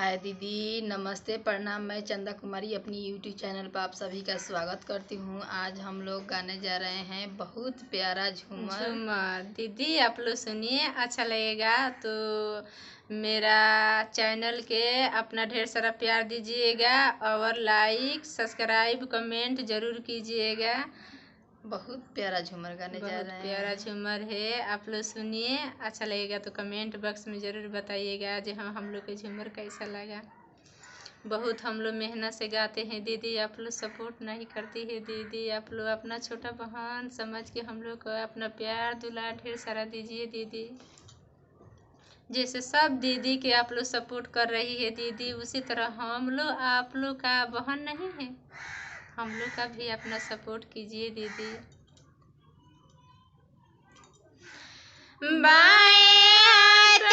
हाय दीदी, नमस्ते, प्रणाम। मैं चंदा कुमारी अपनी यूट्यूब चैनल पर आप सभी का स्वागत करती हूँ। आज हम लोग गाने जा रहे हैं बहुत प्यारा झूमर। दीदी आप लोग सुनिए, अच्छा लगेगा तो मेरा चैनल के अपना ढेर सारा प्यार दीजिएगा और लाइक सब्सक्राइब कमेंट जरूर कीजिएगा। बहुत प्यारा झूमर गाने जा रहे हैं। प्यारा झूमर है, आप लोग सुनिए, अच्छा लगेगा तो कमेंट बॉक्स में ज़रूर बताइएगा जो हम लोग के झूमर कैसा लगा। बहुत हम लोग मेहनत से गाते हैं दीदी, आप लोग सपोर्ट नहीं करती है दीदी। आप लोग अपना छोटा बहन समझ के हम लोग को अपना प्यार दुलार ढेर सारा दीजिए दीदी। जैसे सब दीदी के आप लोग सपोर्ट कर रही है दीदी, उसी तरह हम लोग आप लोग का बहन नहीं है, हम लोग का भी अपना सपोर्ट कीजिए दीदी। बाएं हाथ